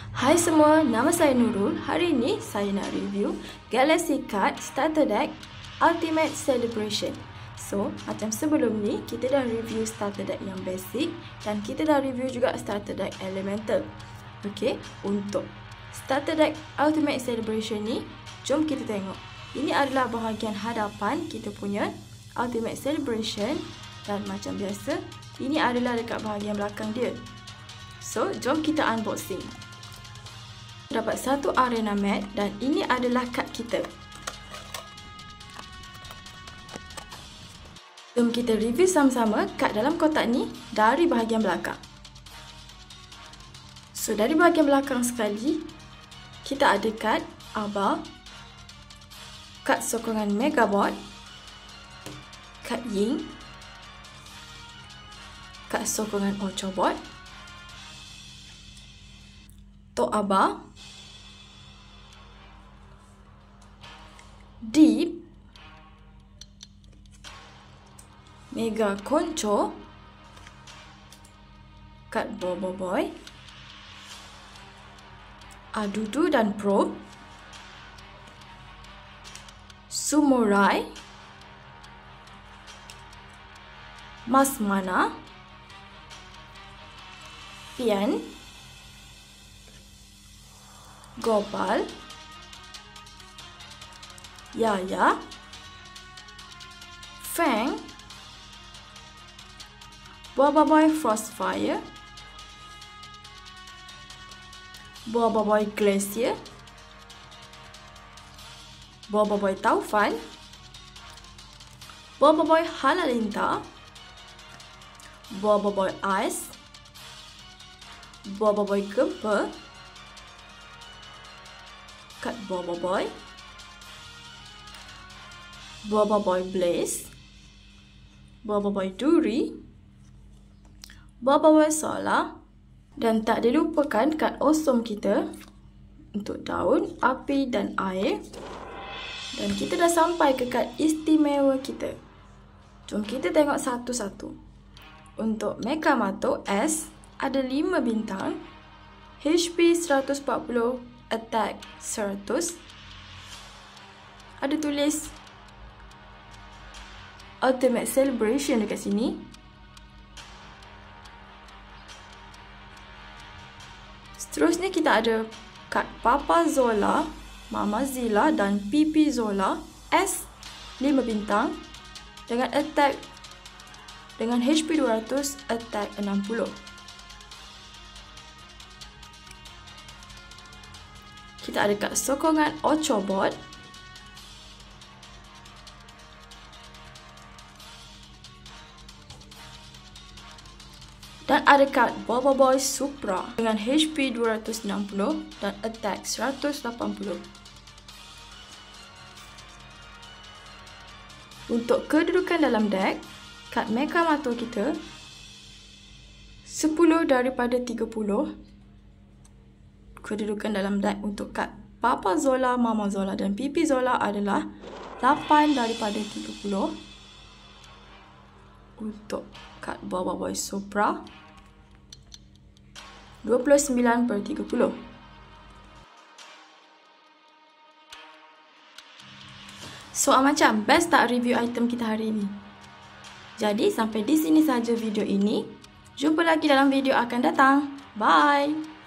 Hai semua, nama saya Nurul. Hari ini saya nak review Galaxy Card Starter Deck Ultimate Celebration. So, macam sebelum ni, kita dah review Starter Deck yang basic dan kita dah review juga Starter Deck Elemental. Okey, untuk Starter Deck Ultimate Celebration ni, jom kita tengok. Ini adalah bahagian hadapan kita punya Ultimate Celebration dan macam biasa, ini adalah dekat bahagian belakang dia. So, jom kita unboxing. Dapat satu arena mat dan ini adalah kad kita. Jom kita review sama-sama kad dalam kotak ni dari bahagian belakang. So, dari bahagian belakang sekali, kita ada kad ABA, kad sokongan Megaboard, kad Ying, kad sokongan Ultraboard, Tok ABA, Deep, Mega Konco, kad Bobo Boy, Adudu dan Probe, Sumorai, Mas Mana, Pian, Gopal, Yaya, Fang, Boba Boy Frostfire, Boba Boy Glacier, Boba Boy Taufan, Boba Boy Halalinta, Boba Boy Ice, Boba Boy Gempa, kad Boba Boy, Boba Boy Blaze, Boba Boy Duri, Boba Boy Solar, dan tak dilupakan kad awesome kita untuk daun, api dan air. Dan kita dah sampai ke kad istimewa kita. Jom kita tengok satu-satu. Untuk Mekamato S ada 5 bintang, HP 140, Attack 100. Ada tulis Ultimate Celebration dekat sini. Seterusnya kita ada kad Papa Zola, Mama Zilla dan Pipi Zola S 5 bintang dengan attack dengan HP 200, attack 60. Kita ada kad sokongan Ultraboard, dan ada kad Boba Boy Supra dengan HP 260 dan attack 180. Untuk kedudukan dalam deck, kad Mekamato kita 10 daripada 30. Kedudukan dalam deck untuk kad Papa Zola, Mama Zola dan Pipi Zola adalah 8 daripada 30. Untuk kad Boba Boy Supra 29/30. So, macam best tak review item kita hari ini? Jadi, sampai di sini saja video ini. Jumpa lagi dalam video akan datang. Bye!